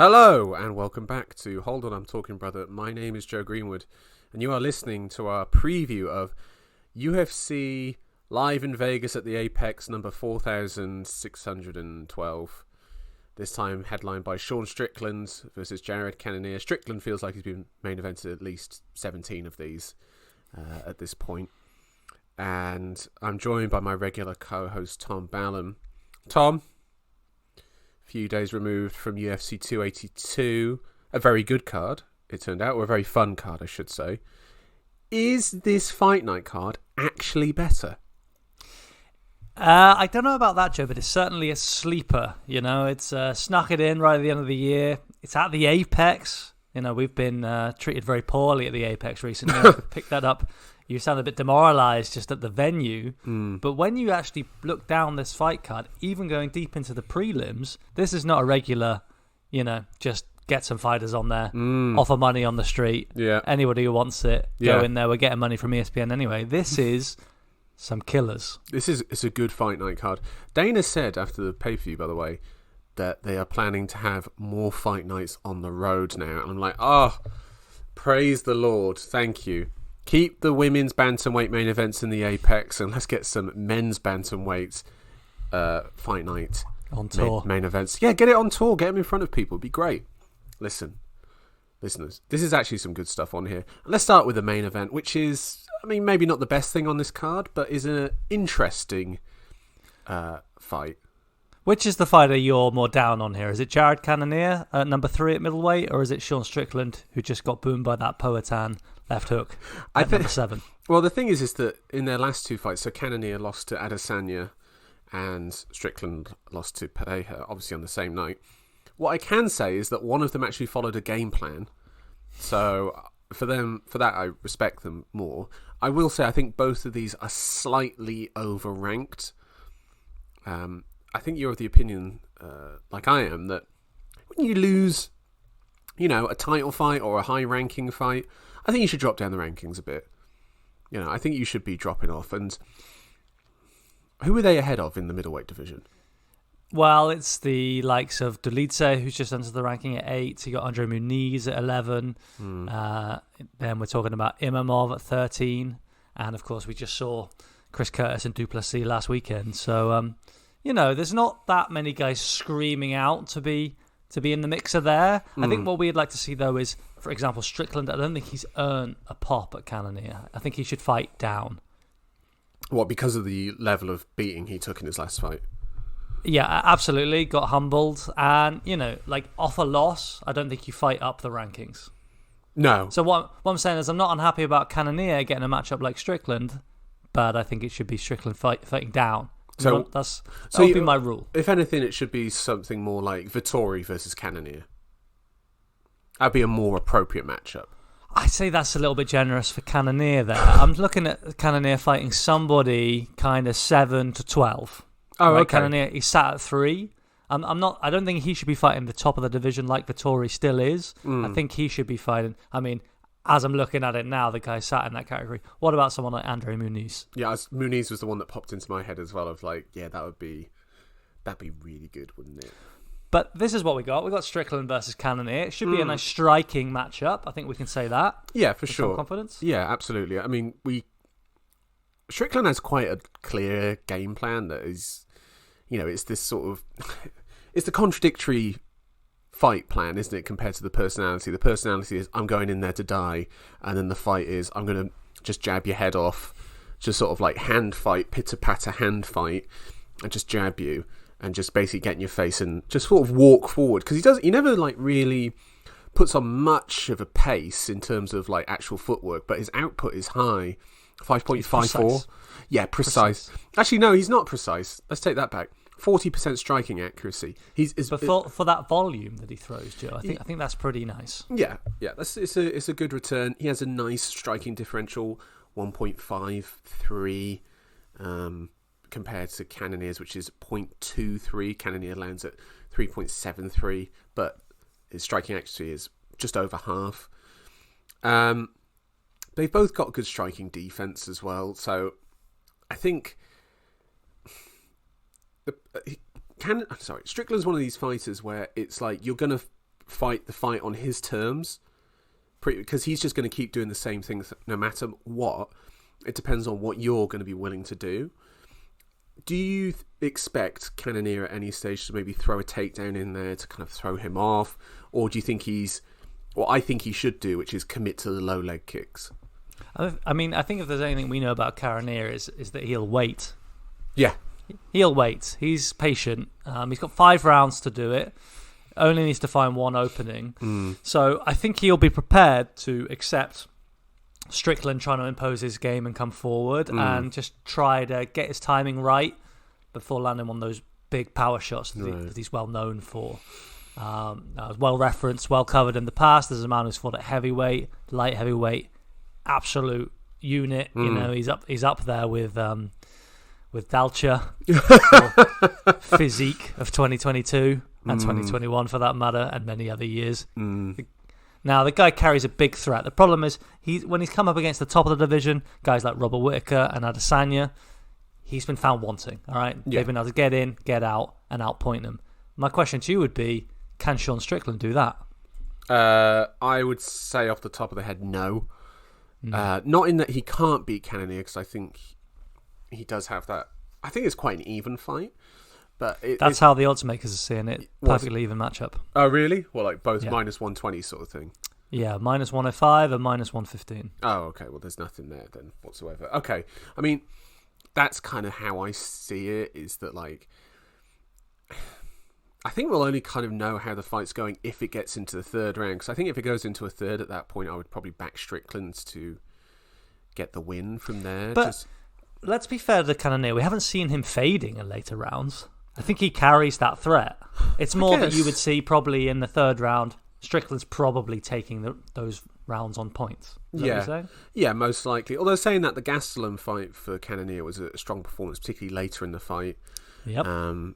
Hello and welcome back to Hold On, I'm Talking Brother. My name is Joe Greenwood and you are listening to our preview of UFC live in Vegas at the Apex number 4612. This time headlined by Sean Strickland versus Jared Cannonier. Strickland feels like he's been main evented at least 17 of these at this point. And I'm joined by my regular co-host Tom Ballum. Tom, few days removed from UFC 282, a very good card, it turned out, or a very fun card, I should say. Is this Fight Night card actually better? I don't know about that, Joe, but it's certainly a sleeper. You know, it's snuck it in right at the end of the year. It's at the Apex. You know, we've been treated very poorly at the Apex recently. Pick that up. You sound a bit demoralised just at the venue. But when you actually look down this fight card, even going deep into the prelims, this is not a regular, you know, just get some fighters on there, offer money on the street. Yeah. Anybody who wants it, go in there. We're getting money from ESPN anyway. This is some killers. It's a good Fight Night card. Dana said after the pay-per-view, by the way, that they are planning to have more fight nights on the road now. And I'm like, praise the Lord. Thank you. Keep the women's bantamweight main events in the Apex, and let's get some men's bantamweight fight night on tour main events. Yeah, get it on tour. Get them in front of people. It'd be great. Listen, listeners, this is actually some good stuff on here. Let's start with the main event, which is, I mean, maybe not the best thing on this card, but is an interesting fight. Which is the fighter you're more down on here? Is it Jared Cannonier at number 3 at middleweight, or is it Sean Strickland, who just got boomed by that Poatan left hook at number 7? Well, the thing is that in their last two fights, so Cannonier lost to Adesanya and Strickland lost to Pereira, obviously on the same night. What I can say is that one of them actually followed a game plan. So for that, I respect them more. I will say I think both of these are slightly overranked. I think you're of the opinion, like I am, that when you lose, you know, a title fight or a high-ranking fight, I think you should drop down the rankings a bit. You know, I think you should be dropping off. And who are they ahead of in the middleweight division? Well, it's the likes of Delice, who's just entered the ranking at 8. You got Andre Muniz at 11. Then we're talking about Imamov at 13. And, of course, we just saw Chris Curtis and Duplessis last weekend. So, you know, there's not that many guys screaming out to be in the mixer there. I think what we'd like to see, though, is, for example, Strickland. I don't think he's earned a pop at Cannonier. I think he should fight down. What, because of the level of beating he took in his last fight? Yeah, absolutely. Got humbled. And, you know, like, off a loss, I don't think you fight up the rankings. No. So what I'm saying is I'm not unhappy about Cannonier getting a matchup like Strickland, but I think it should be Strickland fighting down. So that would be my rule. If anything, it should be something more like Vettori versus Cannonier. That'd be a more appropriate matchup. I'd say that's a little bit generous for Cannonier there. I'm looking at Cannonier fighting somebody kind of 7 to 12. Oh, right? okay. Cannonier, he's sat at 3. I don't think he should be fighting the top of the division like Vettori still is. I think he should be fighting. I mean, as I'm looking at it now, the guy sat in that category. What about someone like Andre Muniz? Yeah, Muniz was the one that popped into my head as well. Of like, yeah, that'd be really good, wouldn't it? But this is what we got. We got Strickland versus Cannonier. It should be a nice striking matchup. I think we can say that. Yeah, for sure. Some confidence. Yeah, absolutely. I mean, Strickland has quite a clear game plan that is, you know, it's this sort of, it's the contradictory fight plan, isn't it, compared to the personality? The personality is, I'm going in there to die, and then the fight is, I'm going to just jab your head off, just sort of like hand fight, pitter-patter hand fight, and just jab you, and just basically get in your face and just sort of walk forward. Because he never like really puts on much of a pace in terms of like actual footwork, but his output is high, 5.54. Yeah, precise. Actually, no, he's not precise. Let's take that back. 40% striking accuracy. But for that volume that he throws, Joe, I think that's pretty nice. Yeah. It's a good return. He has a nice striking differential, 1.53, compared to Cannonier's, which is 0.23. Cannonier lands at 3.73, but his striking accuracy is just over half. They've both got good striking defense as well, so I think Strickland's one of these fighters where it's like you're going to fight the fight on his terms, because he's just going to keep doing the same things no matter what. It depends on what you're going to be willing to do. Do you expect Cannonier at any stage to maybe throw a takedown in there to kind of throw him off? Or do you think he's... what I think he should do, which is commit to the low leg kicks? I mean, I think if there's anything we know about Cannonier is that he'll wait. Yeah. He'll wait. He's patient. He's got 5 rounds to do it. Only needs to find one opening. So I think he'll be prepared to accept Strickland trying to impose his game and come forward and just try to get his timing right before landing on those big power shots that he's well known for. Well referenced, well covered in the past. There's a man who's fought at heavyweight, light heavyweight, absolute unit. You know, he's up there with Dalcha, physique of 2022 and 2021 for that matter, and many other years. Now, the guy carries a big threat. The problem is, when he's come up against the top of the division, guys like Robert Whittaker and Adesanya, he's been found wanting, all right? Yeah. They've been able to get in, get out, and outpoint them. My question to you would be, can Sean Strickland do that? I would say off the top of the head, no. Not in that he can't beat Cannonier, because I think he does have that. I think it's quite an even fight. But that's how the odds makers are seeing it. Perfectly even matchup. Oh, really? Well, like both minus 120 sort of thing. Yeah, minus 105 and minus 115. Oh, okay. Well, there's nothing there then whatsoever. Okay. I mean, that's kind of how I see it, is that, like, I think we'll only kind of know how the fight's going if it gets into the third round. Because I think if it goes into a third at that point, I would probably back Strickland to get the win from there. But let's be fair to Cannonier. We haven't seen him fading in later rounds. I think he carries that threat. It's more that you would see probably in the third round, Strickland's probably taking those rounds on points. Is that what you're saying? Yeah, most likely. Although saying that, the Gastelum fight for Cannonier was a strong performance, particularly later in the fight. Yep. And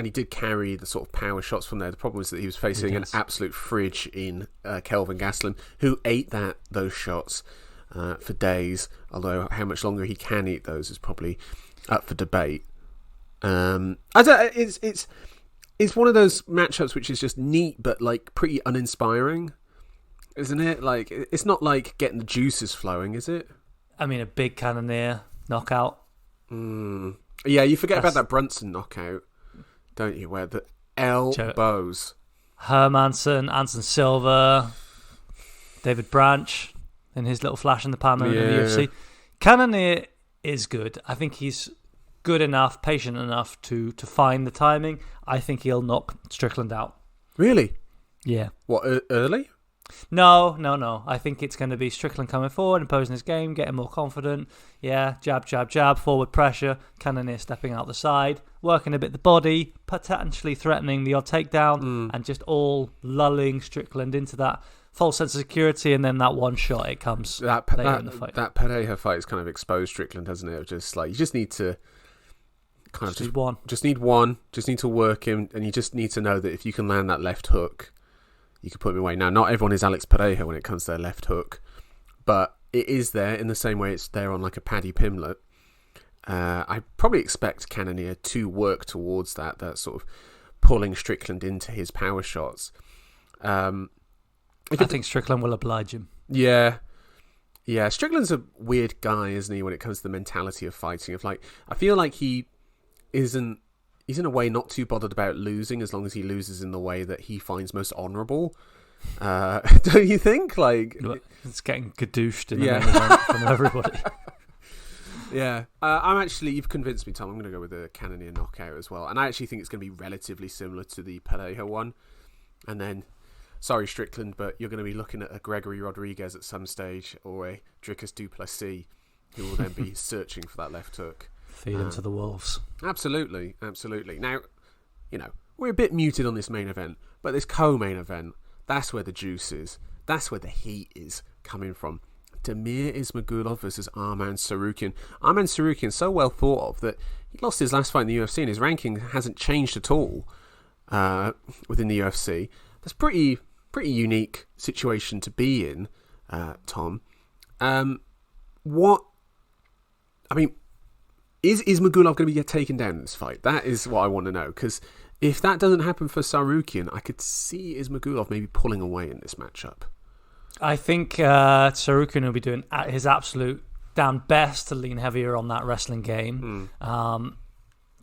he did carry the sort of power shots from there. The problem was that he was facing an absolute fridge in Kelvin Gastelum, who ate those shots for days. Although how much longer he can eat those is probably up for debate. It's one of those matchups which is just neat but like pretty uninspiring, isn't it? Like, it's not like getting the juices flowing, is it? I mean, a big Cannonier knockout. Yeah, you forget about that Brunson knockout, don't you? Where the elbows. Hermansson, Anderson Silva, David Branch in his little flash in the pan in the UFC. Cannonier is good. I think he's good enough, patient enough to find the timing. I think he'll knock Strickland out. Really? Yeah. What, early? No. I think it's going to be Strickland coming forward, imposing his game, getting more confident. Yeah, jab, jab, jab, forward pressure. Cannonier stepping out the side, working a bit the body, potentially threatening the odd takedown, and just all lulling Strickland into that false sense of security, and then that one shot, it comes later in the fight. That Pereira fight has kind of exposed Strickland, hasn't it? Just like, you just need to just need to work him, and you just need to know that if you can land that left hook, you can put him away. Now, not everyone is Alex Pereira when it comes to their left hook, but it is there in the same way it's there on like a Paddy Pimblett. I probably expect Cannonier to work towards that sort of pulling Strickland into his power shots. I think Strickland will oblige him. Yeah. Strickland's a weird guy, isn't he, when it comes to the mentality of fighting? Of like, I feel like he's in a way not too bothered about losing as long as he loses in the way that he finds most honourable. Don't you think? Like, it's getting gadooshed in the main event from everybody. Yeah. You've convinced me, Tom. I'm going to go with a Cannonier knockout as well. And I actually think it's going to be relatively similar to the Pereira one. And then, sorry, Strickland, but you're going to be looking at a Gregory Rodriguez at some stage, or a Dricus du Plessis, who will then be searching for that left hook. Feed him to the wolves. Absolutely. Now, we're a bit muted on this main event, but this co-main event, that's where the juice is. That's where the heat is coming from. Damir Ismagulov versus Arman Tsarukyan. Arman Tsarukyan, so well thought of that he lost his last fight in the UFC, and his ranking hasn't changed at all within the UFC. That's pretty unique situation to be in, Tom. Is Ismagulov going to get taken down in this fight? That is what I want to know, because if that doesn't happen for Tsarukyan, I could see Ismagulov maybe pulling away in this matchup. I think Tsarukyan will be doing his absolute damn best to lean heavier on that wrestling game.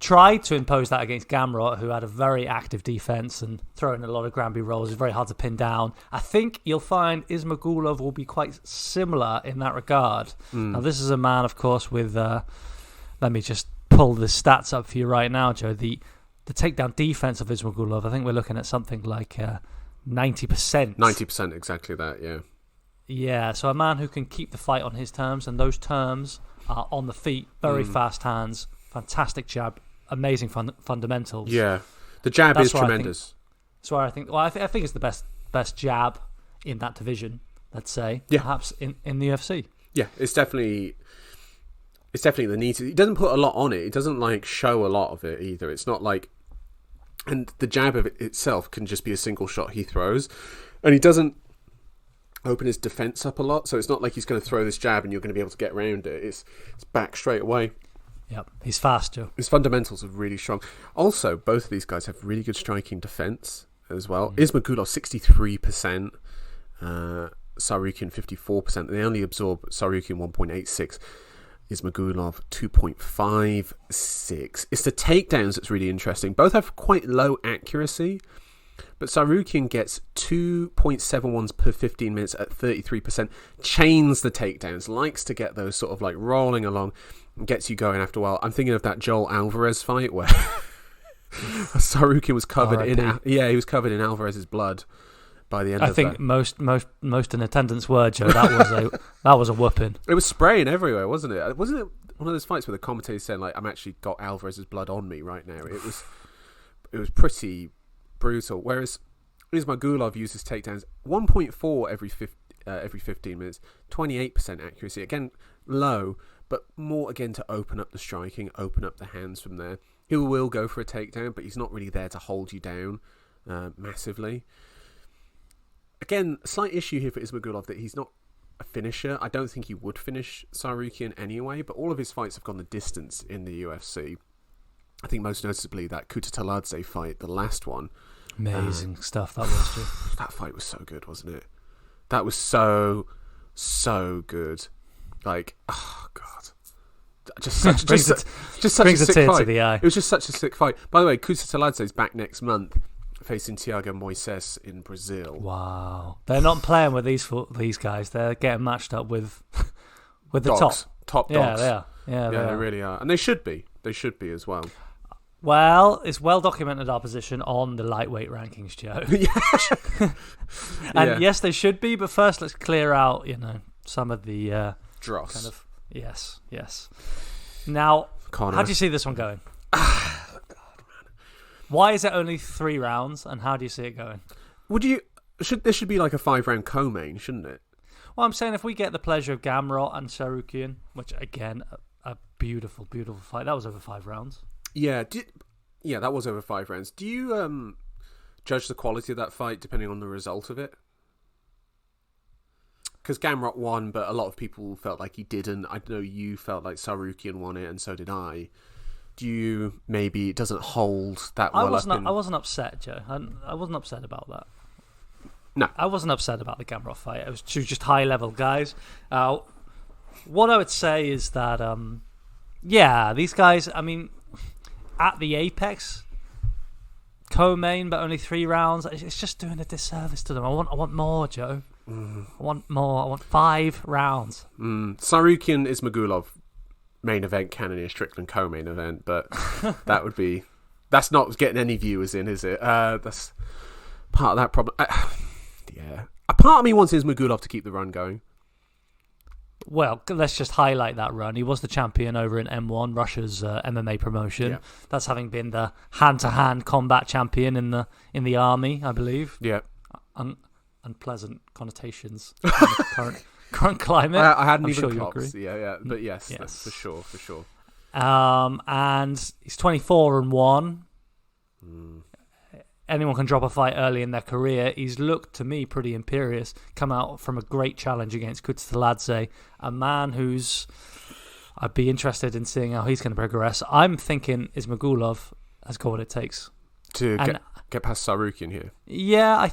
Tried to impose that against Gamrot, who had a very active defense and throwing a lot of Granby rolls. It's very hard to pin down. I think you'll find Ismagulov will be quite similar in that regard. Now, this is a man, of course, with... let me just pull the stats up for you right now, Joe. The takedown defense of Ismagulov, I think we're looking at something like 90%. 90%, exactly that, yeah. Yeah, so a man who can keep the fight on his terms, and those terms are on the feet, very fast hands, fantastic jab, amazing fundamentals. Yeah, the jab is tremendous. That's why I think. Well, I think it's the best jab in that division. Let's say, perhaps in the UFC. Yeah, it's definitely the need. He doesn't put a lot on it. He doesn't like show a lot of it either. It's not like, and the jab of it itself can just be a single shot he throws, and he doesn't open his defense up a lot. So it's not like he's going to throw this jab and you're going to be able to get around it. It's back straight away. Yep, he's fast, Joe. His fundamentals are really strong. Also, both of these guys have really good striking defense as well. Ismagulov 63%, Tsarukyan 54%. They only absorb Tsarukyan 1.86, Ismagulov 2.56. It's the takedowns that's really interesting. Both have quite low accuracy, but Tsarukyan gets 2.71s per 15 minutes at 33%. Chains the takedowns, likes to get those sort of like rolling along, and gets you going after a while. I'm thinking of that Joel Alvarez fight where Tsarukyan was covered he was covered in Alvarez's blood by the end of that. I think most in attendance were, Joe. That was a whooping. It was spraying everywhere, wasn't it? Wasn't it one of those fights where the commentator saying like, "I'm actually got Alvarez's blood on me right now"? It was pretty brutal. Whereas Ismagulov uses takedowns 1.4 every 15 minutes, 28% accuracy. Again, low, but more again to open up the striking, open up the hands from there. He will go for a takedown, but he's not really there to hold you down massively. Again, slight issue here for Ismagulov that he's not a finisher. I don't think he would finish Tsarukyan anyway, but all of his fights have gone the distance in the UFC. I think most noticeably that Kutateladze fight, the last one. Amazing stuff that was, too. That fight was so good, wasn't it? That was so good. Like, oh god, just such a sick fight. To the eye. It was just such a sick fight. By the way, Kutateladze is back next month, facing Thiago Moises in Brazil. Wow, they're not playing with these guys. They're getting matched up with the top dogs. Yeah, they are. They really are, and they should be. They should be as well. Well, it's well documented our position on the lightweight rankings, Joe. And yes, they should be. But first, let's clear out, some of the dross. Kind of, yes. Now, Connor. How do you see this one going? God, man. Why is it only 3 rounds, and how do you see it going? There should be like a 5-round co-main, shouldn't it? Well, I'm saying if we get the pleasure of Gamrot and Tsarukyan, which again, a beautiful, beautiful fight. That was over 5 rounds. Yeah, that was over 5 rounds. Do you judge the quality of that fight depending on the result of it? Because Gamrot won, but a lot of people felt like he didn't. I know you felt like Tsarukyan won it, and so did I. Do you maybe it doesn't hold that well? I wasn't upset, Joe. I wasn't upset about that. No, I wasn't upset about the Gamrot fight. It was just high level guys. What I would say is that, these guys. I mean, at the apex, co-main, but only 3 rounds. It's just doing a disservice to them. I want more, Joe. I want more. I want 5 rounds. Tsarukyan Ismagulov main event, Cannonier Strickland co-main event, but that's not getting any viewers in, is it? That's part of that problem. A part of me wants Ismagulov to keep the run going. Well, let's just highlight that run. He was the champion over in M1, Russia's MMA promotion. Yeah. That's having been the hand-to-hand combat champion in the army, I believe. Yeah. Unpleasant connotations in the current climate. I hadn't I'm even sure clocked. Yeah. But yes, that's for sure. And he's 24-1. Anyone can drop a fight early in their career. He's looked, to me, pretty imperious. Come out from a great challenge against Kutateladze, a man who's... I'd be interested in seeing how he's going to progress. I'm thinking Ismagulov has got what it takes. to get past Tsarukyan here. Yeah,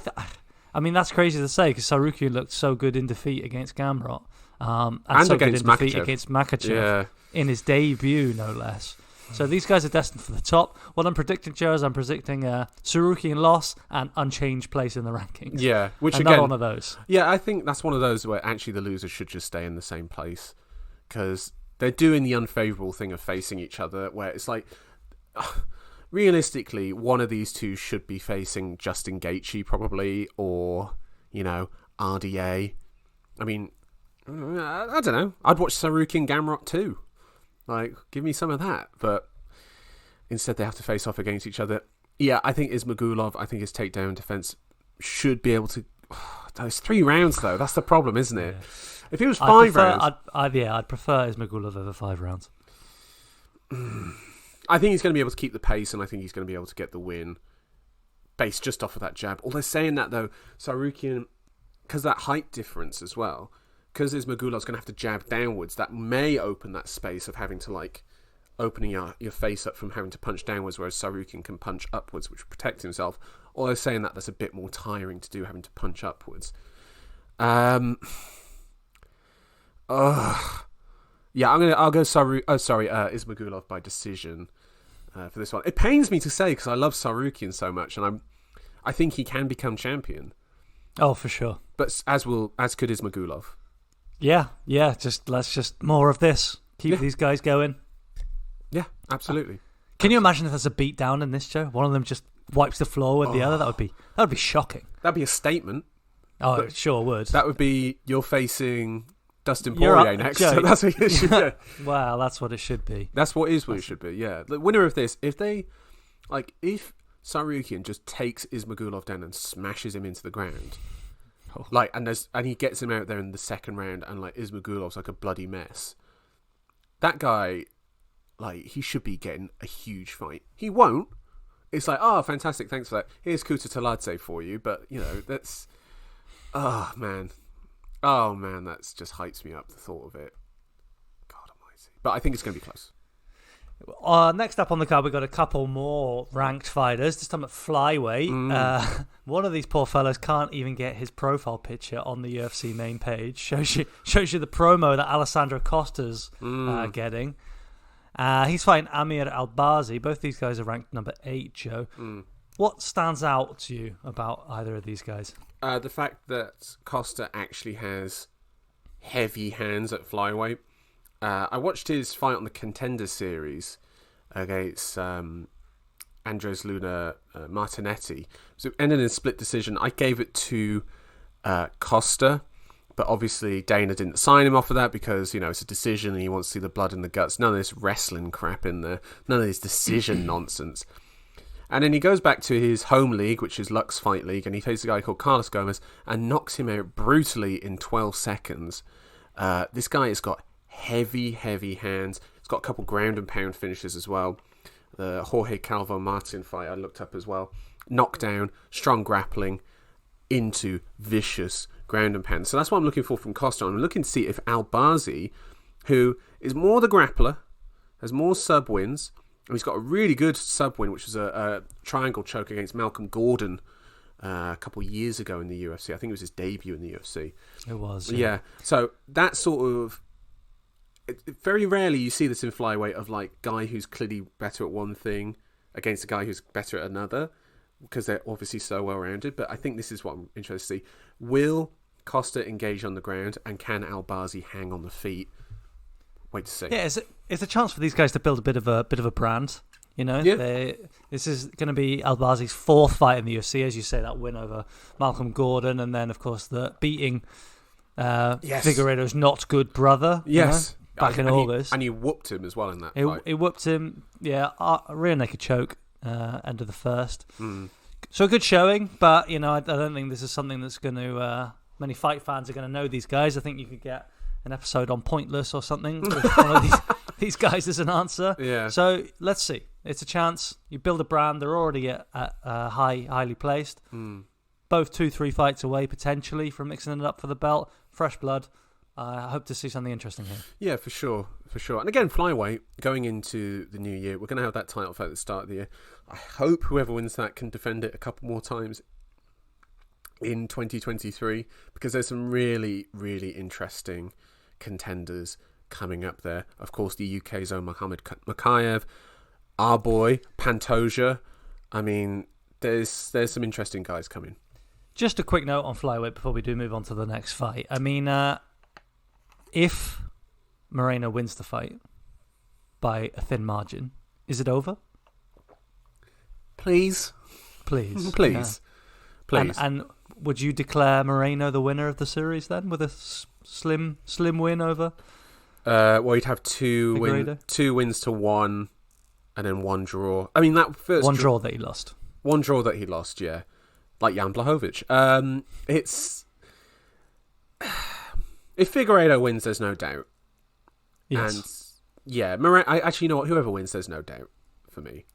I mean, that's crazy to say because Tsarukyan looked so good in defeat against Gamrot. And so against good in defeat Makhachev. Against Makhachev in his debut, no less. So these guys are destined for the top. What I'm predicting, Joe, is I'm predicting a Tsarukyan loss and unchanged place in the rankings. Yeah, which and again, not one of those. Yeah, I think that's one of those where actually the loser should just stay in the same place because they're doing the unfavourable thing of facing each other, where it's like, realistically, one of these two should be facing Justin Gaethje probably, or RDA. I mean, I don't know. I'd watch Tsarukyan Gamrot too. Like, give me some of that. But instead they have to face off against each other. Yeah, I think Ismagulov, his takedown defense should be able to... those 3 rounds, though. That's the problem, isn't it? Yeah. If it was 5 rounds... I'd prefer Ismagulov over 5 rounds. I think he's going to be able to keep the pace, and I think he's going to be able to get the win based just off of that jab. Although saying that, though, Tsarukyan, because that height difference as well... because Ismagulov's going to have to jab downwards, that may open that space of having to, opening your face up from having to punch downwards, whereas Tsarukyan can punch upwards, which will protect himself. Although saying that, that's a bit more tiring to do, having to punch upwards. Yeah, I'll go Ismagulov by decision for this one. It pains me to say because I love Tsarukyan so much, and I think he can become champion. Oh, for sure. But as could Ismagulov. Yeah. Let's just more of this. Keep these guys going. Yeah, absolutely. Can you imagine if there's a beat down in this show? One of them just wipes the floor with the other. That would be shocking. That'd be a statement. Oh, it sure would. That would be you're facing Dustin Poirier next. So that's what it should be. Well, that's what it should be. That's what it should be. Yeah, the winner of this, if Tsarukyan just takes Ismagulov down and smashes him into the ground. And he gets him out there in the second round, and Ismagulov's like a bloody mess. That guy, he should be getting a huge fight. He won't. It's like, oh, fantastic, thanks for that. Here's Kuta Taladze for you, but that's, oh man, that's just hypes me up. The thought of it, God Almighty. But I think it's going to be close. Next up on the card, we've got a couple more ranked fighters, this time at flyweight. One of these poor fellas can't even get his profile picture on the UFC main page. Shows you the promo that Alessandro Costa's getting. He's fighting Amir Albazi. Both these guys are ranked number 8, Joe. What stands out to you about either of these guys? The fact that Costa actually has heavy hands at flyweight. I watched his fight on the Contender Series against Andres Luna Martinetti. So it ended in a split decision. I gave it to Costa, but obviously Dana didn't sign him off of that because, it's a decision and he wants to see the blood in the guts. None of this wrestling crap in there. None of this decision nonsense. And then he goes back to his home league, which is Lux Fight League, and he faces a guy called Carlos Gomez and knocks him out brutally in 12 seconds. This guy has got heavy hands. He's got a couple ground and pound finishes as well. The Jorge Calvo Martin fight I looked up as well. Knockdown, strong grappling into vicious ground and pound. So that's what I'm looking for from Costa. I'm looking to see if Albazi, who is more the grappler, has more sub wins, and he's got a really good sub win, which was a triangle choke against Malcolm Gordon a couple of years ago in the UFC. I think it was his debut in the UFC. It was. Yeah. So that sort of... very rarely you see this in flyweight of guy who's clearly better at one thing against a guy who's better at another because they're obviously so well rounded. But I think this is what I'm interested to see. Will Costa engage on the ground, and can Albazi hang on the feet? Wait to see. Yeah, it's a chance for these guys to build a bit of a brand. Yeah. This is going to be Albazi's 4th fight in the UFC, as you say, that win over Malcolm Gordon, and then of course the beating Figueiredo's not good brother. Yes. Back in August. And he whooped him as well in that fight. He whooped him, a rear naked choke, end of the first. So a good showing, but, I don't think this is something that's going to... many fight fans are going to know these guys. I think you could get an episode on Pointless or something with one of these guys as an answer. Yeah. So let's see. It's a chance. You build a brand. They're already at highly placed. Both 2-3 fights away, potentially, from mixing it up for the belt. Fresh blood. I hope to see something interesting here. Yeah, for sure. And again, flyweight, going into the new year, we're going to have that title fight at the start of the year. I hope whoever wins that can defend it a couple more times in 2023, because there's some really, really interesting contenders coming up there. Of course, the UK's own Mohamed Makayev, our boy, Pantoja. I mean, there's some interesting guys coming. Just a quick note on flyweight before we do move on to the next fight. I mean, if Moreno wins the fight by a thin margin, is it over? Please. Yeah. And would you declare Moreno the winner of the series then, with a slim win over? Well, you'd have two wins to one, and then one draw. I mean, that first one draw that he lost. One draw that he lost, yeah, like Jan Blachowicz. It's if Figueiredo wins, there's no doubt. Yes. And yeah, you know what? Whoever wins, there's no doubt for me.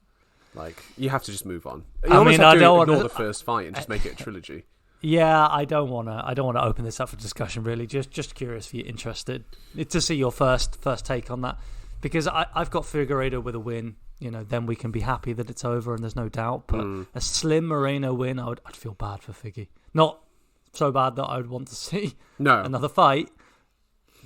Like, you have to just move on. You almost have to ignore the first fight and just make it a trilogy. Yeah, I don't want to open this up for discussion. Really, just curious if you're interested to see your first take on that, because I've got Figueiredo with a win. You know, then we can be happy that it's over and there's no doubt. But a slim Moreno win, I'd feel bad for Figgy. Not so bad that I would want to see another fight,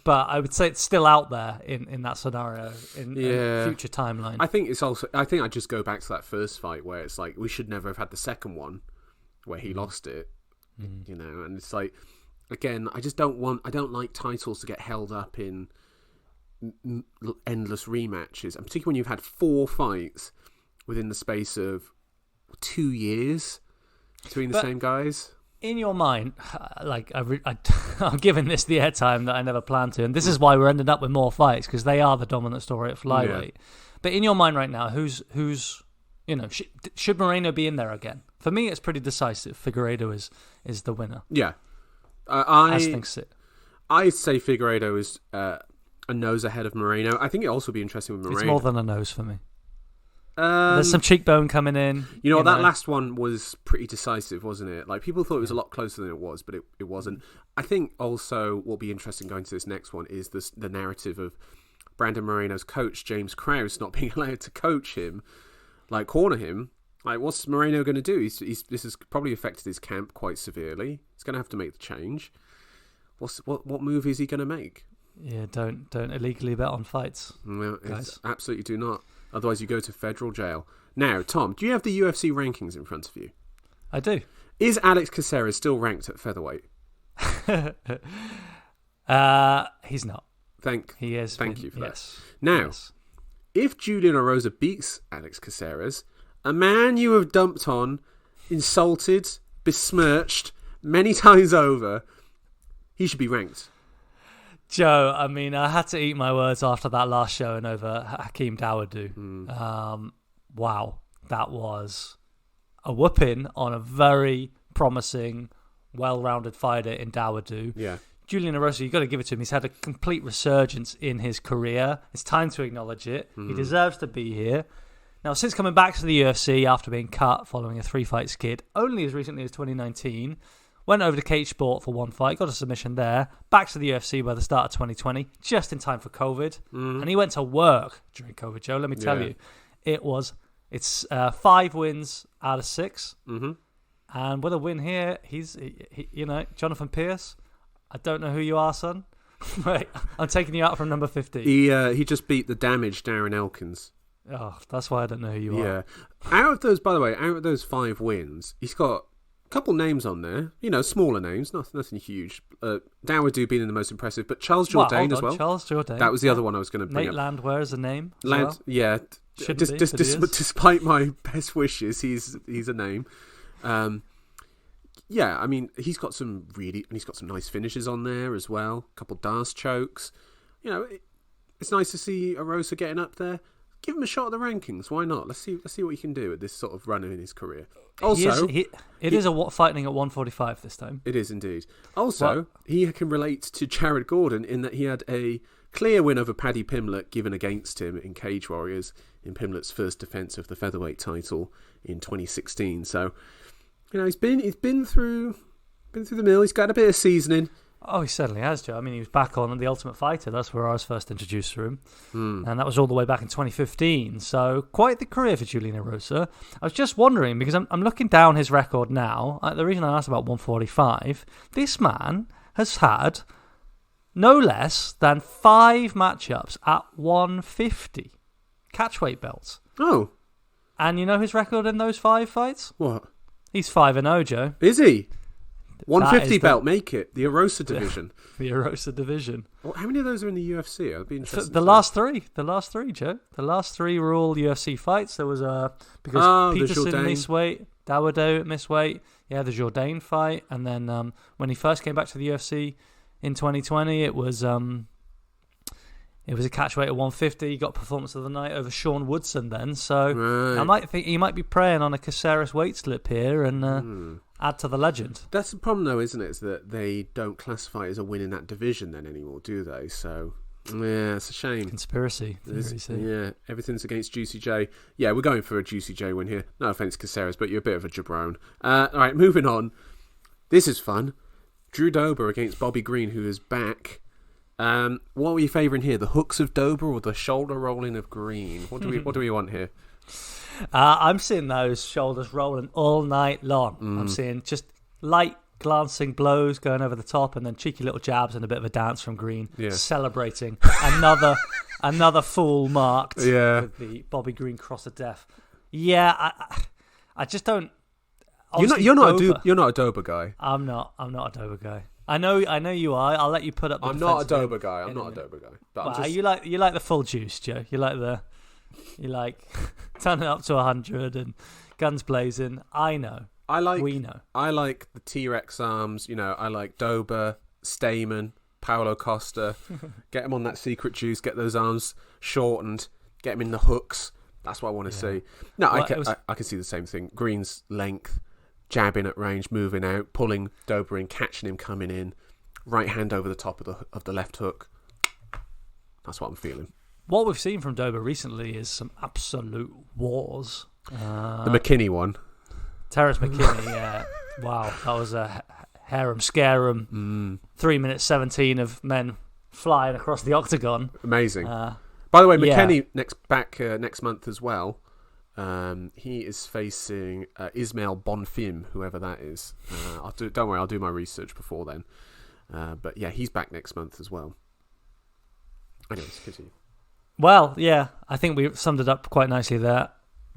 but I would say it's still out there in that scenario in future timeline. I think I just go back to that first fight where it's like we should never have had the second one where he lost it. You know, and it's like, again, I don't like titles to get held up in endless rematches, and particularly when you've had 4 fights within the space of 2 years between the same guys. In your mind, like I'm giving this the airtime that I never planned to, and this is why we're ending up with more fights, because they are the dominant story at flyweight. Yeah. But in your mind right now, who's should Moreno be in there again? For me, it's pretty decisive. Figueiredo is the winner. Yeah, as things sit, I say Figueiredo is a nose ahead of Moreno. I think it'll also be interesting with Moreno. It's more than a nose for me. There's some cheekbone coming in. That last one was pretty decisive, wasn't it? Like, people thought it was a lot closer than it was, but it wasn't. I think also what'll be interesting going to this next one is the narrative of Brandon Moreno's coach, James Krause, not being allowed to coach him, like corner him. Like, what's Moreno going to do? This has probably affected his camp quite severely. He's going to have to make the change. What move is he going to make? Yeah, don't illegally bet on fights. Well, absolutely do not. Otherwise, you go to federal jail. Now, Tom, do you have the UFC rankings in front of you? I do. Is Alex Caceres still ranked at featherweight? He's not. He is. Thank you for that. Now, if Julian Erosa beats Alex Caceres, a man you have dumped on, insulted, besmirched many times over, he should be ranked. Joe, I mean, I had to eat my words after that last showing over Hakeem Dawodu. Wow, that was a whooping on a very promising, well-rounded fighter in Dawodu. Yeah. Julian Erosa, you've got to give it to him. He's had a complete resurgence in his career. It's time to acknowledge it. He deserves to be here. Now, since coming back to the UFC after being cut following a 3-fight skid, only as recently as 2019, went over to Cage Sport for 1 fight, got a submission there, back to the UFC by the start of 2020, just in time for COVID. And he went to work during COVID, Joe, let me tell you. It's 5 wins out of 6. And with a win here, he's Jonathan Pierce, I don't know who you are, son. Wait, I'm taking you out from number 50. He just beat the damaged Darren Elkins. Oh, that's why I don't know who you are. Out of those 5 wins, he's got a couple names on there. Smaller names, nothing huge. Dawodu being the most impressive, but Charles Jourdain as well. Charles Jourdain. That was the other one I was going to bring Nate up. Landwehr is a name. Yeah. Despite my best wishes, he's a name. Yeah, I mean, he's got some nice finishes on there as well. A couple Dars chokes. It's nice to see Erosa getting up there. Give him a shot at the rankings. Why not? Let's see what he can do at this sort of run in his career. Also, it is fighting at 145 this time. It is indeed. Also, he can relate to Jared Gordon in that he had a clear win over Paddy Pimblett given against him in Cage Warriors in Pimblett's first defence of the featherweight title in 2016. So, he's been through the mill. He's got a bit of seasoning. Oh, he certainly has, Joe. I mean, he was back on The Ultimate Fighter. That's where I was first introduced to him. And that was all the way back in 2015. So quite the career for Julian Erosa. I was just wondering, because I'm looking down his record now. The reason I asked about 145, this man has had no less than 5 matchups at 150 catchweight belts. Oh. And you know his record in those 5 fights? What? He's 5-0, Joe. Is he? 150 belt, make it. The Erosa division. The Erosa division. Well, how many of those are in the UFC? I'd be interested. The last 3, Joe. The last 3 were all UFC fights. There was because Peterson missed weight, Dawood missed weight. Yeah, the Jourdain fight, and then when he first came back to the UFC in 2020, it was a catchweight at 150. He got performance of the night over Sean Woodson then. So right. I might think he might be preying on a Caceres weight slip here and add to the legend. That's the problem, though, isn't it? Is that they don't classify it as a win in that division then anymore, do they? So, yeah, it's a shame. Conspiracy theories. Yeah, everything's against Juicy J. Yeah, we're going for a Juicy J win here. No offence, Caceres, but you're a bit of a jabron. All right, moving on. This is fun. Drew Dober against Bobby Green, who is back. What were you favouring here? The hooks of Dober or the shoulder rolling of Green? What do we want here? I'm seeing those shoulders rolling all night long. I'm seeing just light glancing blows going over the top and then cheeky little jabs and a bit of a dance from Green, celebrating another fool marked with the Bobby Green cross of death. Yeah, I just don't. You're not a Dober guy. I'm not a Dober guy. I know you are. I'll let you put up. I'm not a Dober guy. I'm not a Dober guy. But you like the full juice, Joe. You like turning up to 100 and guns blazing. We know. I like the T-Rex arms. I like Dober, Stamen, Paulo Costa. Get him on that secret juice. Get those arms shortened. Get him in the hooks. That's what I want to see. No, I can see the same thing. Green's length. Jabbing at range, moving out, pulling Dober in, catching him coming in, right hand over the top of the left hook. That's what I'm feeling. What we've seen from Dober recently is some absolute wars. The McKinney one. Terrence McKinney, yeah. Wow, that was a harem scarum. 3 minutes 17 of men flying across the octagon. Amazing. By the way, McKinney next month as well. He is facing Ismail Bonfim, whoever that is. Don't worry, I'll do my research before then. But yeah, he's back next month as well. Anyways, continue. Well, yeah, I think we summed it up quite nicely there.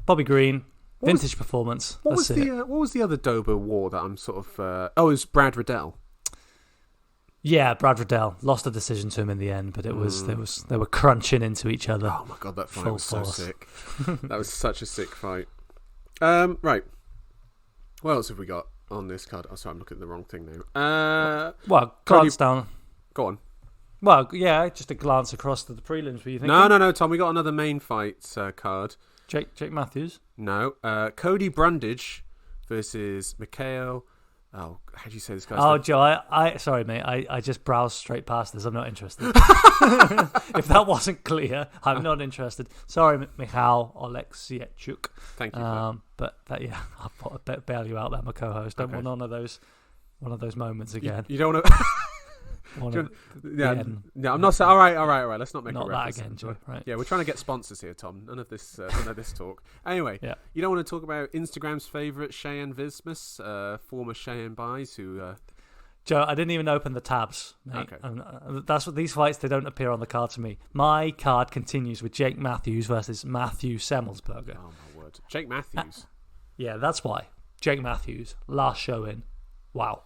Bobby Green, vintage performance. What was the other Dober war that I'm sort of... it was Brad Riddell. Yeah, Brad Riddell lost a decision to him in the end, but they were crunching into each other. Oh my god, that fight was so sick. That was such a sick fight. Right. What else have we got on this card? Oh, sorry, I'm looking at the wrong thing now. Glance down. Go on. Well, yeah, just a glance across to the prelims. Were you thinking? No, Tom. We got another main fight card. Jake Matthews. No. Cody Brundage versus Mikhail. Oh, how do you say this guy's name? name? Joe, sorry, mate. I just browsed straight past this. I'm not interested. If that wasn't clear, I'm not interested. Sorry, Mikhail Oleksiechuk. Thank you. But I'll put a bit bail you out there, my co-host. Don't want one of those moments again. You don't want to. Yeah, I'm not saying. All right. Let's not make not a reference. That again, Joe. Right. Yeah, we're trying to get sponsors here, Tom. None of this talk. Anyway, You don't want to talk about Instagram's favourite Cheyenne Vismus, former Cheyenne buys who. Joe, I didn't even open the tabs, mate. Okay. That's what these fights. They don't appear on the card to me. My card continues with Jake Matthews versus Matthew Semmelsberger. Oh my word, Jake Matthews. Yeah, that's why Jake Matthews last show in. Wow.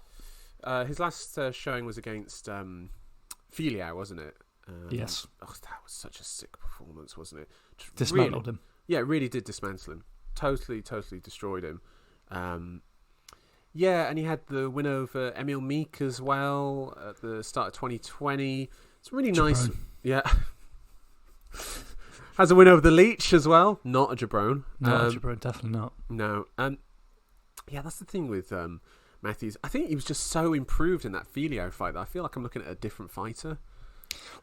His last showing was against Filiau, wasn't it? Yes. Oh, that was such a sick performance, wasn't it? Dismantled him. Yeah, it really did dismantle him. Totally destroyed him. Yeah, and he had the win over Emil Meek as well at the start of 2020. It's really nice. Yeah. Has a win over the Leech as well. Not a jabron. Not a jabron, definitely not. No. Yeah, that's the thing with... Matthews, I think he was just so improved in that Filiau fight that I feel like I'm looking at a different fighter.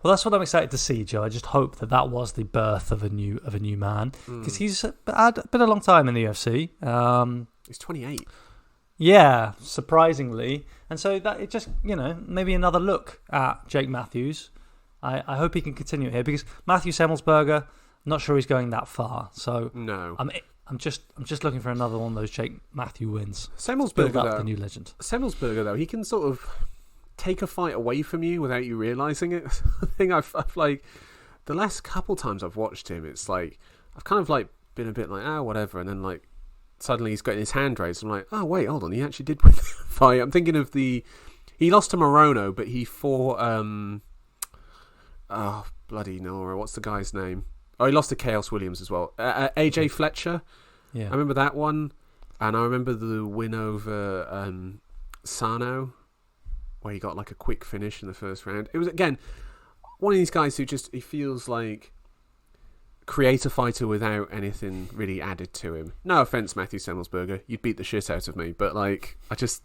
Well, that's what I'm excited to see, Joe. I just hope that was the birth of a new man because he's been a long time in the UFC. He's 28. Yeah, surprisingly. And so that it just, maybe another look at Jake Matthews. I hope he can continue here because Matthew Semmelsberger, not sure he's going that far. So no, I'm just looking for another one of those Jake Matthew wins. Semmelsberger, Build up the new legend. Semmelsberger, though, he can sort of take a fight away from you without you realizing it. I think I've like the last couple times I've watched him, it's like I've kind of like been a bit like whatever, and then like suddenly he's got his hand raised. I'm like, oh wait, hold on, he actually did win the fight. I'm thinking of he lost to Morono, but he fought bloody Nora, what's the guy's name? Oh, he lost to Chaos Williams as well. AJ Fletcher. Yeah, I remember that one, and I remember the win over Sano, where he got like a quick finish in the first round. It was again one of these guys who just he feels like creator fighter without anything really added to him. No offense, Matthew Semmelsberger, you'd beat the shit out of me, but like I just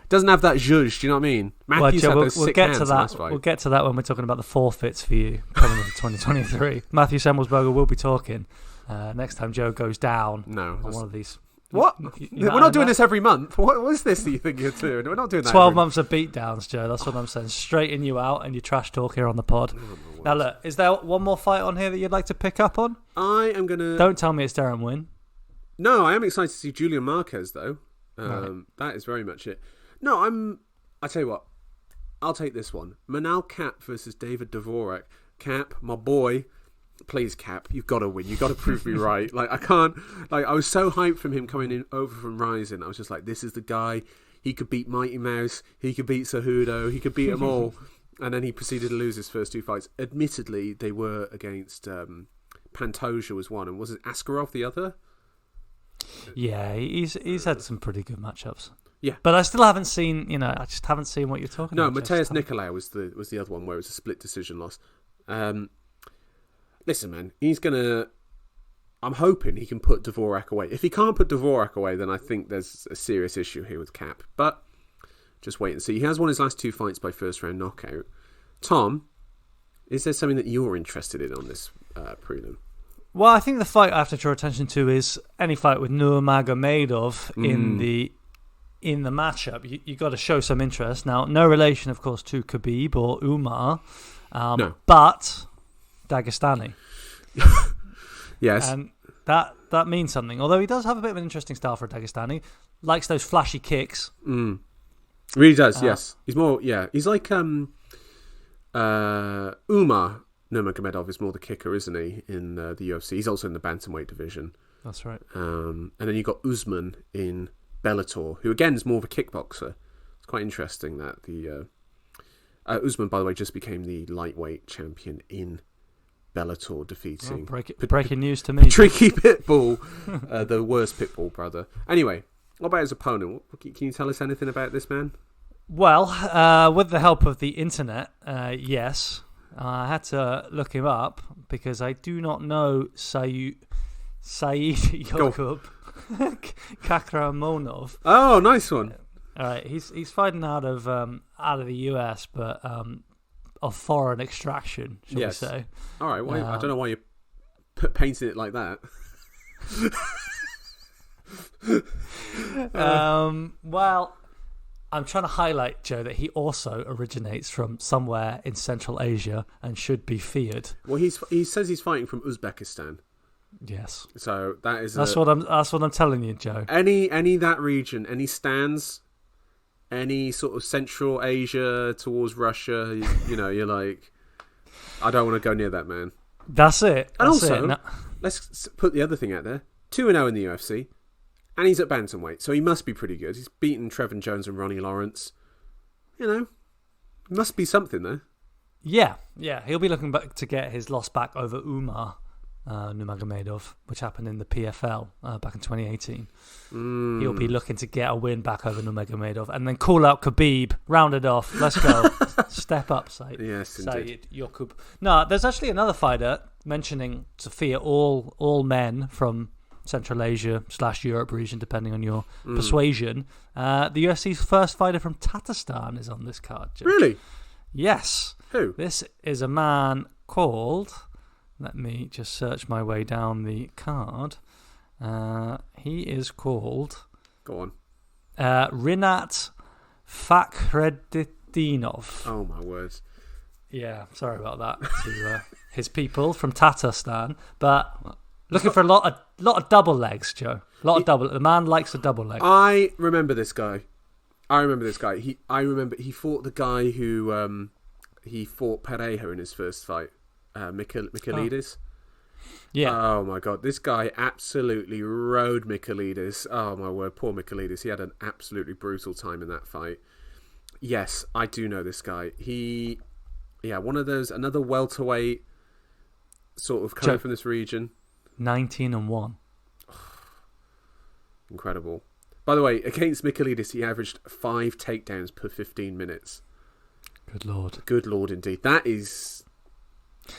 doesn't have that zhuzh. Do you know what I mean? Matthew's had those sick hands in this fight. We'll get to that when we're talking about the forfeits for you coming into 2023. Matthew Semmelsberger will be talking next time Joe goes down. No, on one of these. What? We're not doing this every month. What is this that you think you're doing? We're not doing that. 12 months of beatdowns, Joe. That's what I'm saying. Straighten you out and you trash talk here on the pod. Now look, is there one more fight on here that you'd like to pick up on? I am gonna. Don't tell me it's Darren Wynn. No, I am excited to see Julian Marquez though. Right. That is very much it. No, I tell you what, I'll take this one. Manal Cap versus David Dvorak. Cap, my boy. Please, Cap, you've got to win. You've got to prove me right. Like, I can't... Like, I was so hyped from him coming in over from Rising. I was just like, this is the guy. He could beat Mighty Mouse. He could beat Cejudo. He could beat them all. And then he proceeded to lose his first two fights. Admittedly, they were against... Pantoja was one. And was it Askarov the other? Yeah, he's had some pretty good matchups. Yeah, but I still haven't seen. I just haven't seen what you're talking about. No, Mateus Nicolau was the other one where it was a split decision loss. Listen, man, he's gonna. I'm hoping he can put Dvorak away. If he can't put Dvorak away, then I think there's a serious issue here with Cap. But just wait and see. He has won his last two fights by first round knockout. Tom, is there something that you're interested in on this prelim? Well, I think the fight I have to draw attention to is any fight with Nurmagomedov in the matchup. You got to show some interest. Now, no relation, of course, to Khabib or Umar, no. But Dagestani. Yes. And that means something. Although he does have a bit of an interesting style for a Dagestani. Likes those flashy kicks. Really does, yes. He's more, he's like Umar Nurmagomedov is more the kicker, isn't he, in the UFC? He's also in the bantamweight division. That's right. And then you've got Usman in Bellator, who again is more of a kickboxer. It's quite interesting that the Usman, by the way, just became the lightweight champion in Bellator, defeating breaking news to me. Tricky Pitbull, the worst Pitbull brother. Anyway, what about his opponent? Can you tell us anything about this man? Well, with the help of the internet, yes. I had to look him up because I do not know Saeed Yakub Kakramonov. Oh, nice one. All right, he's fighting out of the US, but of foreign extraction, shall we say? All right. Well, I don't know why you're painting it like that. Well, I'm trying to highlight, Joe, that he also originates from somewhere in Central Asia and should be feared. Well, he says he's fighting from Uzbekistan. Yes. So that's what I'm telling you, Joe. Any that region, any stands, any sort of Central Asia towards Russia, you're like, I don't want to go near that man. That's it. And also, let's put the other thing out there: 2-0 in the UFC. And he's at bantamweight, so he must be pretty good. He's beaten Trevin Jones and Ronnie Lawrence. Must be something there. Yeah. He'll be looking back to get his loss back over Umar Nurmagomedov, which happened in the PFL back in 2018. He'll be looking to get a win back over Nurmagomedov and then call out Khabib, round it off. Let's go. Step up, Saeed. Yes, indeed. Saeed Yakub. No, there's actually another fighter mentioning Sophia, all men from Central Asia / Europe region, depending on your persuasion. The UFC's first fighter from Tatarstan is on this card, Jake. Really? Yes. Who? This is a man called... Let me just search my way down the card. He is called... Go on. Rinat Fakhretdinov. Oh my words! Yeah, sorry about that to his people from Tatarstan, but looking for a lot of double legs, Joe. The man likes a double leg. I remember this guy. I remember he fought the guy who he fought Pereira in his first fight, Michailidis. Yeah. Oh my god, this guy absolutely rode Michailidis. Oh my word, poor Michailidis. He had an absolutely brutal time in that fight. Yes, I do know this guy. One of those, another welterweight, sort of coming from this region. 19-1. Incredible. By the way, against Michailidis, he averaged 5 takedowns per 15 minutes. Good lord. Good lord, indeed. That's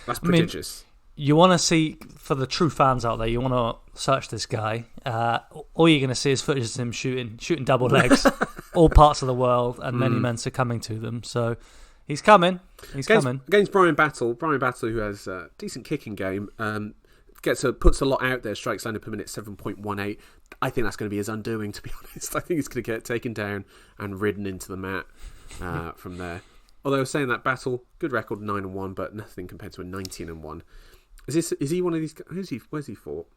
prodigious. You want to see, for the true fans out there, you want to search this guy. All you're going to see is footage of him shooting double legs, all parts of the world, and many men succumbing to them. So he's coming. Against Brian Battle. Brian Battle, who has a decent kicking game, puts a lot out there. Strikes landed per minute 7.18. I think that's going to be his undoing, to be honest. I think he's going to get taken down and ridden into the mat from there. Although saying that, Battle, good record, 9-1, but nothing compared to a 19-1. Is he one of these? Where's he fought?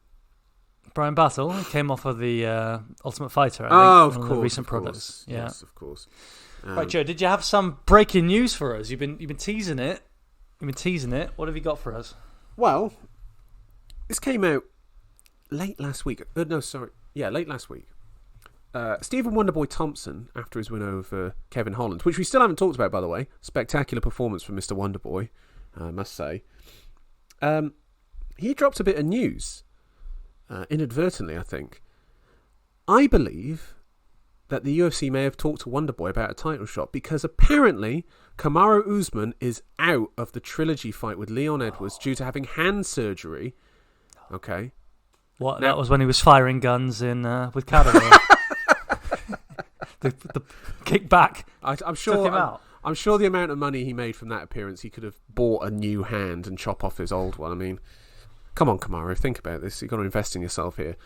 Brian Battle. He came off of the Ultimate Fighter. Of course, the recent products. Yeah. Yes, of course. Right, Joe. Did you have some breaking news for us? You've been teasing it. What have you got for us? Well, this came out late last week. Late last week. Stephen Wonderboy Thompson, after his win over Kevin Holland, which we still haven't talked about, by the way. Spectacular performance from Mr. Wonderboy, I must say. He dropped a bit of news, inadvertently, I think. I believe that the UFC may have talked to Wonderboy about a title shot because apparently Kamaru Usman is out of the trilogy fight with Leon Edwards due to having hand surgery. Okay. What? That was when he was firing guns in with Cadaway. the kickback. I'm sure. Took him out. I'm sure the amount of money he made from that appearance, he could have bought a new hand and chop off his old one. I mean, come on, Kamaru, think about this. You've got to invest in yourself here.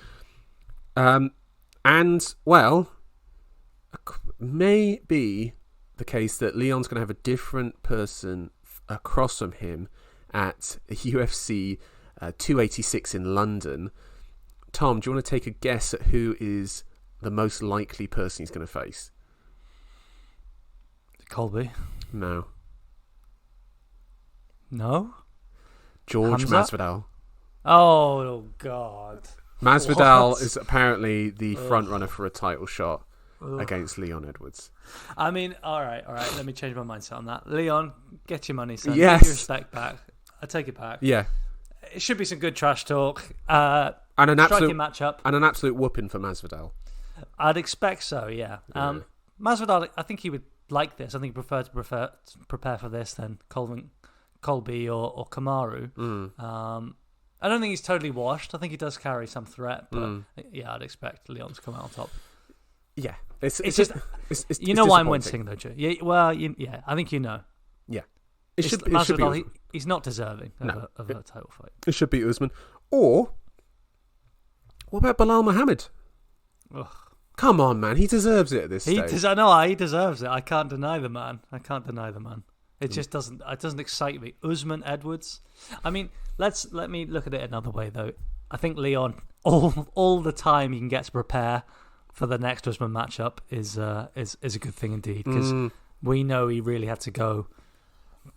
May be the case that Leon's going to have a different person across from him at UFC 286 in London. Tom, do you want to take a guess at who is the most likely person he's going to face? Colby? No. Hamza? George Masvidal. Oh, God. Masvidal is apparently the front runner for a title shot against Leon Edwards. I mean, all right. Let me change my mindset on that. Leon, get your money, son. Yes. Get your respect back. I take it back. Yeah. It should be some good trash talk. And an absolute matchup. And an absolute whooping for Masvidal. I'd expect so, yeah. Masvidal, I think he would like this. I think he'd prefer to prepare for this than Colby or Kamaru. I don't think he's totally washed. I think he does carry some threat, but yeah, I'd expect Leon to come out on top. Yeah, it's you know why I'm wincing though, Joe. Yeah, well, yeah, I think you know. Yeah, Masvidal, he's not deserving of a title fight. It should be Usman. Or what about Bilal Muhammad? Ugh. Come on, man, he deserves it at this stage. I know he deserves it. I can't deny the man. It just doesn't. It doesn't excite me. Usman Edwards. I mean, let me look at it another way though. I think Leon all the time he can get to prepare for the next Usman matchup is a good thing indeed, because we know he really had to go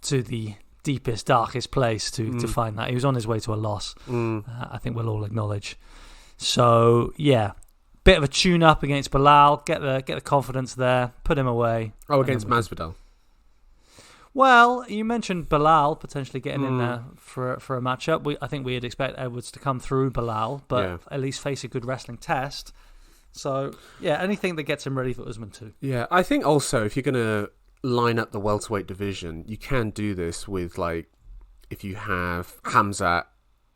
to the deepest, darkest place to find that. He was on his way to a loss. I think we'll all acknowledge. So yeah, bit of a tune-up against Bilal. Get the confidence there. Put him away. Against Masvidal. Well, you mentioned Bilal potentially getting in there for a matchup. I think we'd expect Edwards to come through Bilal, but at least face a good wrestling test. So, yeah, anything that gets him ready for Usman too. Yeah, I think also if you're going to line up the welterweight division, you can do this with, like, if you have Hamza,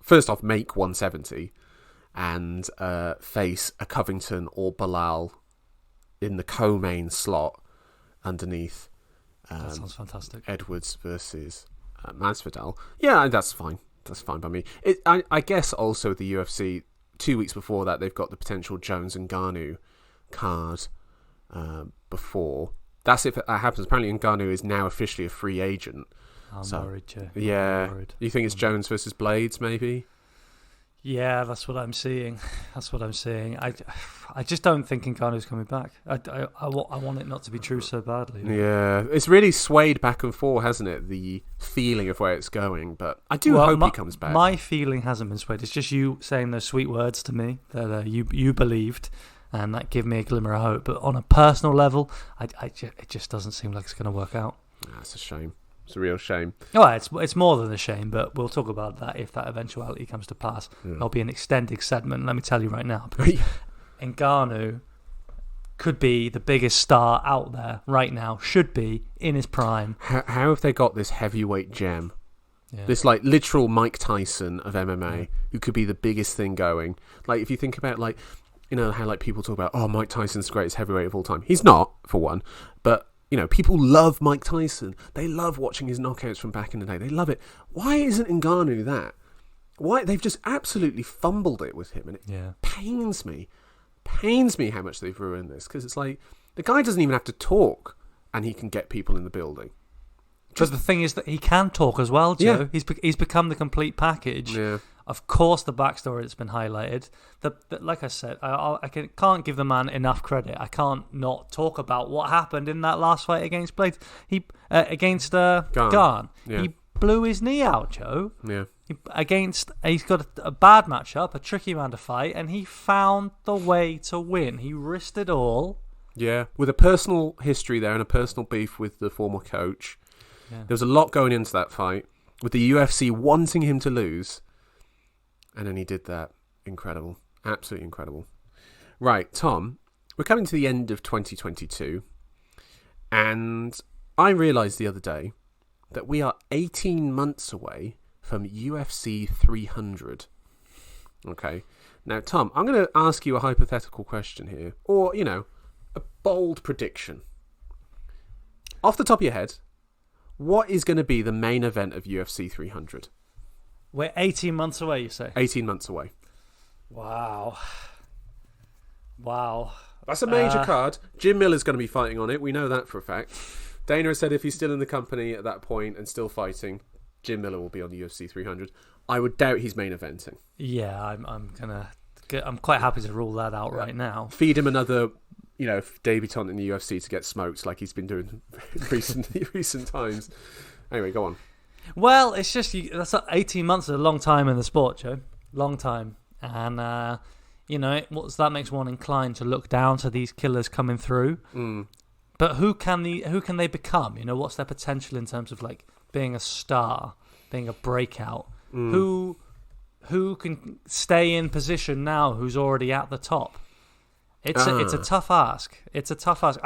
first off, make 170 and face a Covington or Bilal in the co-main slot underneath. That sounds fantastic. Edwards versus Masvidal. Yeah, that's fine. That's fine by me. I guess also the UFC, 2 weeks before that, they've got the potential Jones and Ngannou card before. That's if that happens. Apparently, Ngannou is now officially a free agent. I'm worried, Joe. Yeah. I'm worried. You think it's Jones versus Blades, maybe? Yeah, that's what I'm seeing. I just don't think Ngannou's coming back. I want it not to be true so badly. Yeah, it's really swayed back and forth, hasn't it? The feeling of where it's going, but I do hope he comes back. My feeling hasn't been swayed. It's just you saying those sweet words to me that you believed, and that give me a glimmer of hope. But on a personal level, it just doesn't seem like it's going to work out. That's a shame. It's a real shame. Oh, it's more than a shame, but we'll talk about that if that eventuality comes to pass. Yeah. There'll be an extended segment, let me tell you right now. Ngannou could be the biggest star out there right now, should be in his prime. How have they got this heavyweight gem? Yeah. This like literal Mike Tyson of MMA, who could be the biggest thing going. Like if you think about like, you know how like people talk about, oh, Mike Tyson's the greatest heavyweight of all time. He's not, for one, but you know, people love Mike Tyson. They love watching his knockouts from back in the day. They love it. Why isn't Ngannou that? Why they've just absolutely fumbled it with him, and it pains me how much they've ruined this, because it's like the guy doesn't even have to talk, and he can get people in the building. But the thing is that he can talk as well, Joe. Yeah. He's become the complete package. Yeah. Of course, the backstory that's been highlighted. Like I said, I can't give the man enough credit. I can't not talk about what happened in that last fight against Blades. Against Garn. Yeah. He blew his knee out, Joe. Yeah. He's got a bad matchup, a tricky man to fight, and he found the way to win. He risked it all. Yeah, with a personal history there and a personal beef with the former coach. Yeah. There was a lot going into that fight, with the UFC wanting him to lose. And then he did that. Incredible. Absolutely incredible. Right, Tom, we're coming to the end of 2022. And I realised the other day that we are 18 months away from UFC 300. Okay. Now, Tom, I'm going to ask you a hypothetical question here. Or, you know, a bold prediction. Off the top of your head, what is going to be the main event of UFC 300? We're 18 months away, you say? 18 months away. Wow. That's a major card. Jim Miller's going to be fighting on it. We know that for a fact. Dana has said if he's still in the company at that point and still fighting, Jim Miller will be on the UFC 300. I would doubt he's main eventing. Yeah, I'm quite happy to rule that out right now. Feed him another, you know, debutant in the UFC to get smoked like he's been doing in recent times. Anyway, go on. Well, it's just 18 months is a long time in the sport, Joe. Long time, and you know that makes one inclined to look down to these killers coming through. But who can they become? You know, what's their potential in terms of like being a star, being a breakout? Who can stay in position now? Who's already at the top? It's a tough ask. It's a tough ask.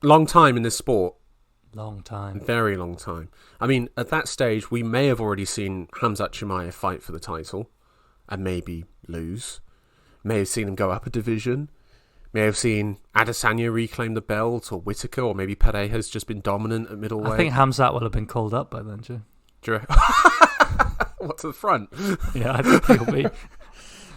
Long time in this sport. Long time. Very long time. I mean, at that stage, we may have already seen Khamzat Chimaev fight for the title and maybe lose. May have seen him go up a division. May have seen Adesanya reclaim the belt, or Whittaker, or maybe Pereira's just been dominant at middleweight. I think Khamzat will have been called up by then, Joe. What, to the front? Yeah, I think he'll be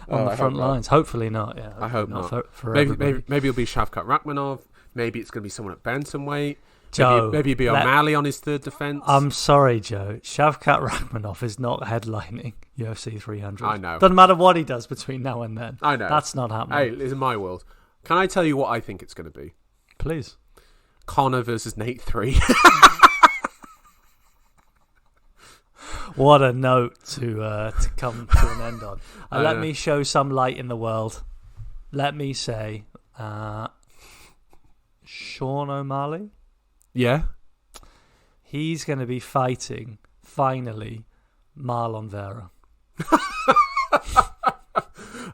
on the front lines. Hopefully not. Yeah, I hope not. For maybe it'll be Shavkat Rakhmonov. Maybe it's going to be someone at bantamweight. Joe, maybe it'll be O'Malley on his third defence. I'm sorry, Joe. Shavkat Rakhmonov is not headlining UFC 300. I know. Doesn't matter what he does between now and then. I know. That's not happening. Hey, it's in my world. Can I tell you what I think it's going to be? Please. Conor versus Nate 3. What a note to come to an end on. Let me show some light in the world. Let me say, Sean O'Malley. Yeah. He's going to be fighting, finally, Marlon Vera.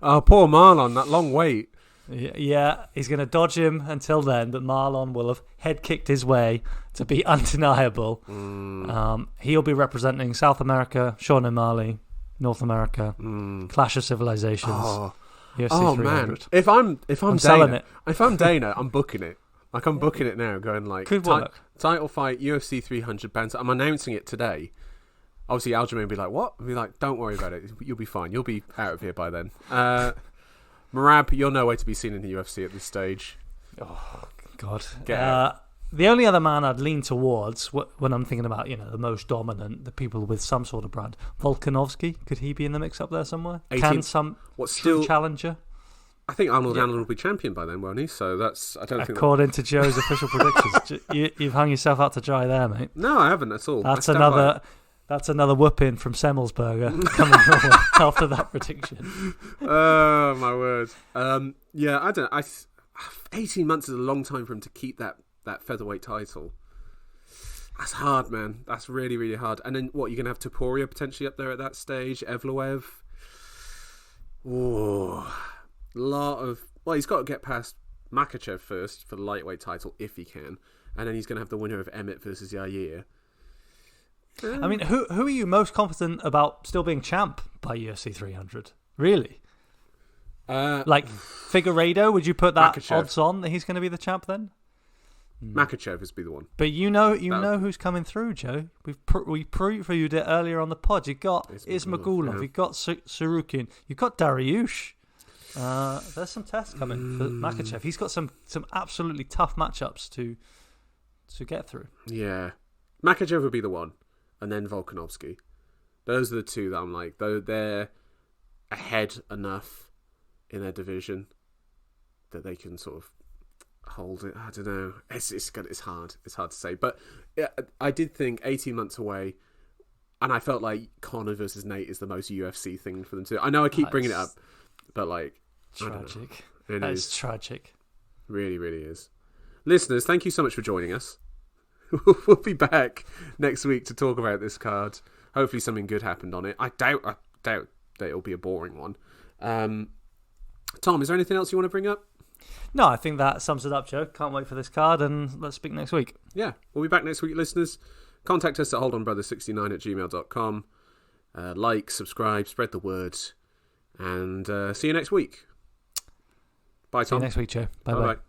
Oh, poor Marlon, that long wait. Yeah, he's going to dodge him until then, but Marlon will have head-kicked his way to be undeniable. He'll be representing South America, Sean O'Malley, North America, Clash of Civilizations, UFC 300. Man, if I'm selling Dana, it. if I'm Dana, I'm booking it. Like, I'm booking it now, going like, could work. Title fight, UFC 300 bantam. I'm announcing it today. Obviously, Aljamain will be like, what? I'll be like, don't worry about it. You'll be fine. You'll be out of here by then. Merab, you're nowhere to be seen in the UFC at this stage. Oh, God. Get out. The only other man I'd lean towards when I'm thinking about, the most dominant, the people with some sort of brand, Volkanovski, could he be in the mix up there somewhere? 18 Can some true challenger? I think Arnold Allen will be champion by then, won't he? So I don't think. According to Joe's official predictions, you've hung yourself out to dry there, mate. No, I haven't at all. That's another whooping from Semmelsberger coming after that prediction. Oh my word! Yeah, I don't. 18 months is a long time for him to keep that featherweight title. That's hard, man. That's really, really hard. And then what? You're gonna have Topuria potentially up there at that stage. Evloev. Oh, he's got to get past Makhachev first for the lightweight title if he can, and then he's gonna have the winner of Emmett versus Yair. I mean, who are you most confident about still being champ by UFC 300? Really? Like Figueiredo, would you put that Makhachev. odds on that he's going to be the champ then? Makhachev is be the one. But you know who's coming through, Joe. We previewed it earlier on the pod. You got Ismagulov, yeah. you got Tsarukyan, you got Dariush. There's some tests coming for Makhachev. He's got some absolutely tough matchups to get through. Yeah, Makhachev would be the one, and then Volkanovski. Those are the two that I'm like, though they're ahead enough in their division that they can sort of hold it. I don't know. It's hard. It's hard to say. But I did think 18 months away, and I felt like Conor versus Nate is the most UFC thing for them to do. I know I keep bringing it up, but like, tragic. It's tragic. Really, really is. Listeners, thank you so much for joining us. We'll be back next week to talk about this card. Hopefully something good happened on it. I doubt that it'll be a boring one. Tom, is there anything else you want to bring up? No, I think that sums it up, Joe. Can't wait for this card, and let's speak next week. Yeah, we'll be back next week, listeners. Contact us at holdonbrother69@gmail.com. Like, subscribe, spread the word, and see you next week. Bye, Tom. See you next week, Joe. Bye-bye. Bye-bye.